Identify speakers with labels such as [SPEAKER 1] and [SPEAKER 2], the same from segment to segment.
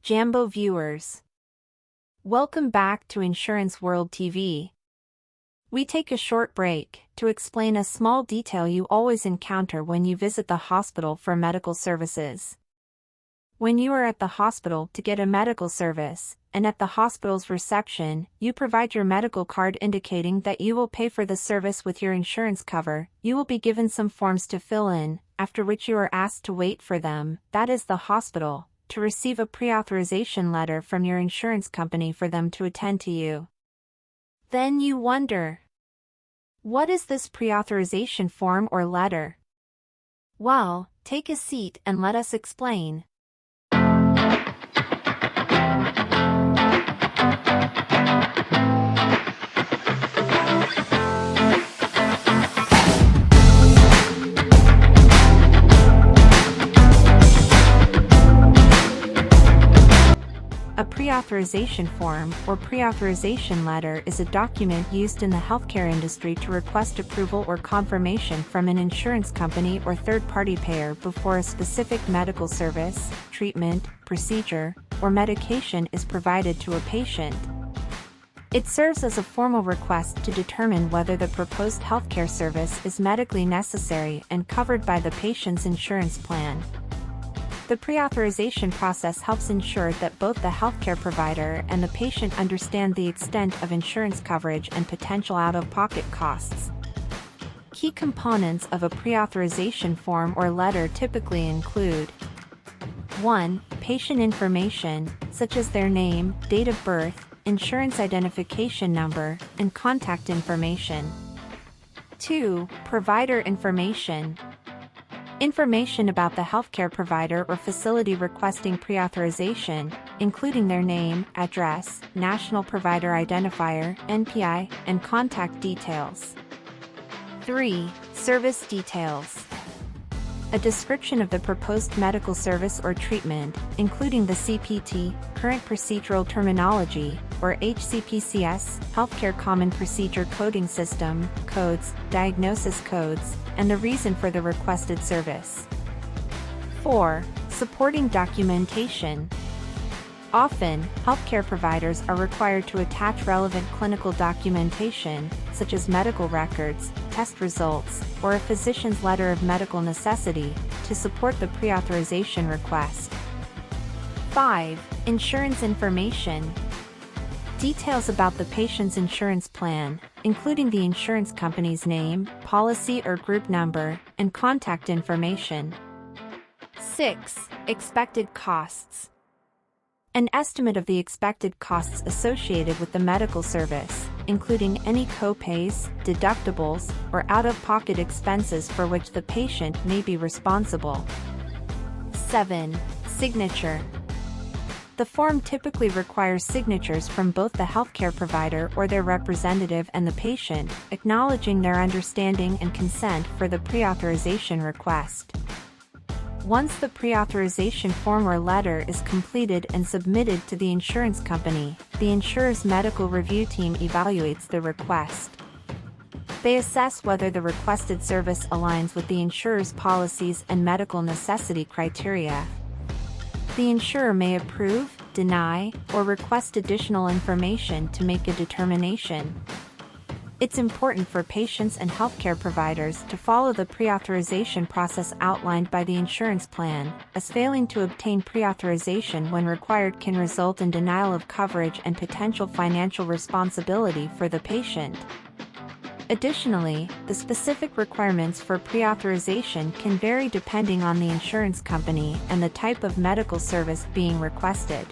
[SPEAKER 1] Jambo viewers. Welcome back to Insurance World TV. We take a short break to explain a small detail you always encounter when you visit the hospital for medical services. When you are at the hospital to get a medical service, and at the hospital's reception, you provide your medical card indicating that you will pay for the service with your insurance cover, you will be given some forms to fill in, after which you are asked to wait for them, that is the hospital, to receive a pre-authorization letter from your insurance company for them to attend to you. Then you wonder, what is this pre-authorization form or letter? Well, take a seat and let us explain. A pre-authorization form or pre-authorization letter is a document used in the healthcare industry to request approval or confirmation from an insurance company or third-party payer before a specific medical service, treatment, procedure, or medication is provided to a patient. It serves as a formal request to determine whether the proposed healthcare service is medically necessary and covered by the patient's insurance plan. The pre-authorization process helps ensure that both the healthcare provider and the patient understand the extent of insurance coverage and potential out-of-pocket costs. Key components of a pre-authorization form or letter typically include 1. Patient information, such as their name, date of birth, insurance identification number, and contact information. 2. Provider information. Information about the healthcare provider or facility requesting pre-authorization, including their name, address, National Provider Identifier (NPI), and contact details. 3. Service details. A description of the proposed medical service or treatment, including the CPT, current procedural terminology, or HCPCS, Healthcare Common Procedure Coding System, codes, diagnosis codes, and the reason for the requested service. 4. Supporting documentation. Often, healthcare providers are required to attach relevant clinical documentation, such as medical records, test results, or a physician's letter of medical necessity, to support the pre-authorization request. 5. Insurance information. Details about the patient's insurance plan, including the insurance company's name, policy or group number, and contact information. 6. Expected costs. An estimate of the expected costs associated with the medical service, including any co-pays, deductibles, or out-of-pocket expenses for which the patient may be responsible. 7. Signature. The form typically requires signatures from both the healthcare provider or their representative and the patient, acknowledging their understanding and consent for the pre-authorization request. Once the pre-authorization form or letter is completed and submitted to the insurance company, the insurer's medical review team evaluates the request. They assess whether the requested service aligns with the insurer's policies and medical necessity criteria. The insurer may approve, deny, or request additional information to make a determination. It's important for patients and healthcare providers to follow the pre-authorization process outlined by the insurance plan, as failing to obtain pre-authorization when required can result in denial of coverage and potential financial responsibility for the patient. Additionally, the specific requirements for pre-authorization can vary depending on the insurance company and the type of medical service being requested.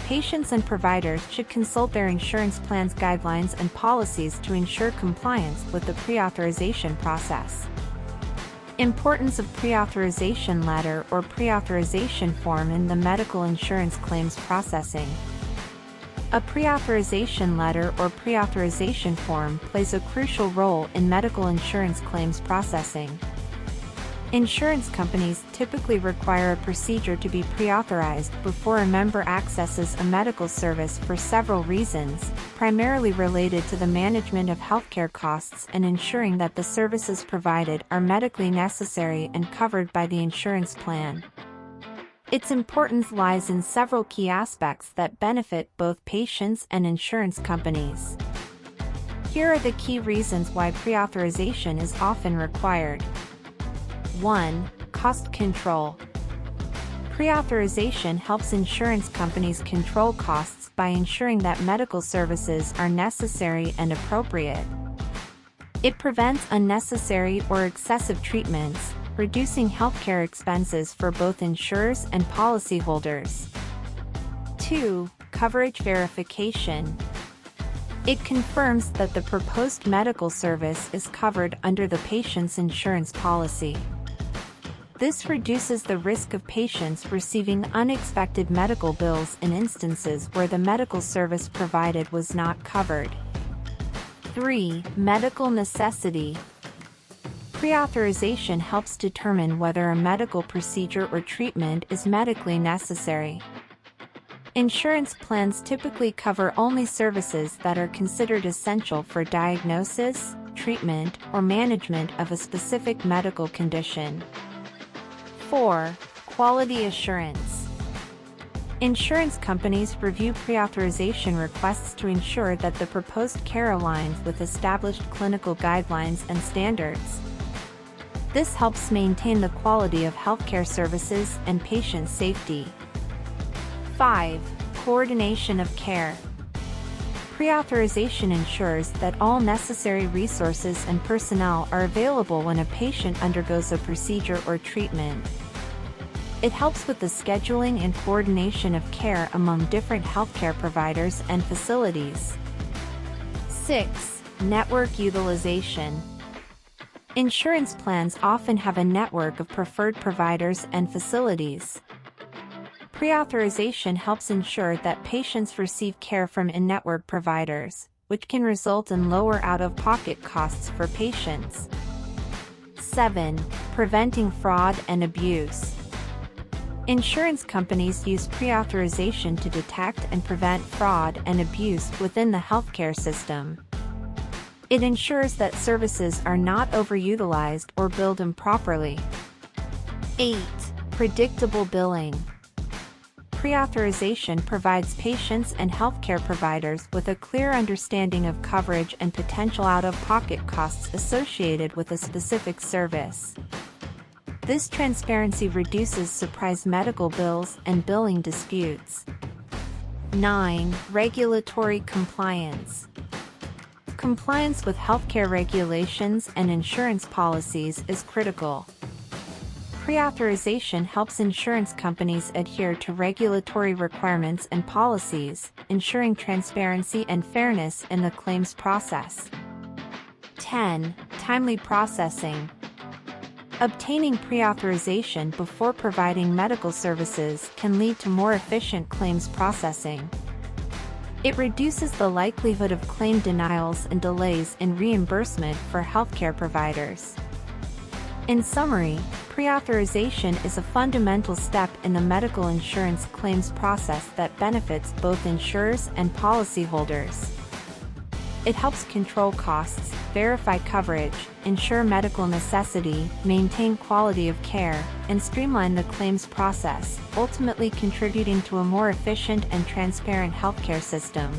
[SPEAKER 1] Patients and providers should consult their insurance plan's guidelines and policies to ensure compliance with the pre-authorization process. Importance of pre-authorization letter or pre-authorization form in the medical insurance claims processing. A pre-authorization letter or pre-authorization form plays a crucial role in medical insurance claims processing. Insurance companies typically require a procedure to be pre-authorized before a member accesses a medical service for several reasons, primarily related to the management of healthcare costs and ensuring that the services provided are medically necessary and covered by the insurance plan. Its importance lies in several key aspects that benefit both patients and insurance companies. Here are the key reasons why pre-authorization is often required. 1. Cost control. Pre-authorization helps insurance companies control costs by ensuring that medical services are necessary and appropriate. It prevents unnecessary or excessive treatments, reducing healthcare expenses for both insurers and policyholders. 2. Coverage verification. It confirms that the proposed medical service is covered under the patient's insurance policy. This reduces the risk of patients receiving unexpected medical bills in instances where the medical service provided was not covered. 3. Medical necessity. Pre-authorization helps determine whether a medical procedure or treatment is medically necessary. Insurance plans typically cover only services that are considered essential for diagnosis, treatment, or management of a specific medical condition. 4. Quality assurance. Insurance companies review pre-authorization requests to ensure that the proposed care aligns with established clinical guidelines and standards. This helps maintain the quality of healthcare services and patient safety. 5. Coordination of care. Pre-authorization ensures that all necessary resources and personnel are available when a patient undergoes a procedure or treatment. It helps with the scheduling and coordination of care among different healthcare providers and facilities. 6. Network utilization. Insurance plans often have a network of preferred providers and facilities. Pre-authorization helps ensure that patients receive care from in-network providers, which can result in lower out-of-pocket costs for patients. 7. Preventing fraud and abuse. Insurance companies use pre-authorization to detect and prevent fraud and abuse within the healthcare system. It ensures that services are not overutilized or billed improperly. 8. Predictable billing. Pre-authorization provides patients and healthcare providers with a clear understanding of coverage and potential out-of-pocket costs associated with a specific service. This transparency reduces surprise medical bills and billing disputes. 9. Regulatory compliance. Compliance with healthcare regulations and insurance policies is critical. Pre-authorization helps insurance companies adhere to regulatory requirements and policies, ensuring transparency and fairness in the claims process. 10. Timely processing. Obtaining pre-authorization before providing medical services can lead to more efficient claims processing. It reduces the likelihood of claim denials and delays in reimbursement for healthcare providers. In summary, pre-authorization is a fundamental step in the medical insurance claims process that benefits both insurers and policyholders. It helps control costs, verify coverage, ensure medical necessity, maintain quality of care, and streamline the claims process, ultimately contributing to a more efficient and transparent healthcare system.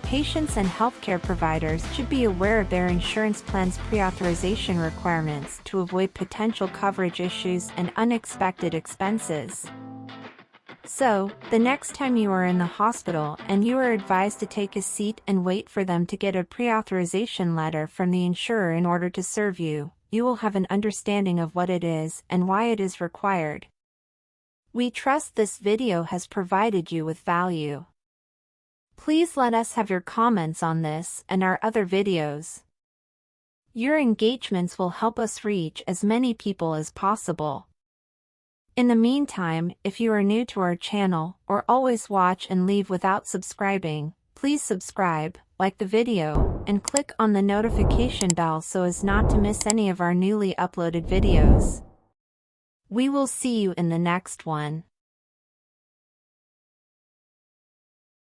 [SPEAKER 1] Patients and healthcare providers should be aware of their insurance plan's pre-authorization requirements to avoid potential coverage issues and unexpected expenses. So, the next time you are in the hospital and you are advised to take a seat and wait for them to get a pre-authorization letter from the insurer in order to serve you, you will have an understanding of what it is and why it is required. We trust this video has provided you with value. Please let us have your comments on this and our other videos. Your engagements will help us reach as many people as possible. In the meantime, if you are new to our channel or always watch and leave without subscribing, please subscribe, like the video, and click on the notification bell so as not to miss any of our newly uploaded videos. We will see you in the next one.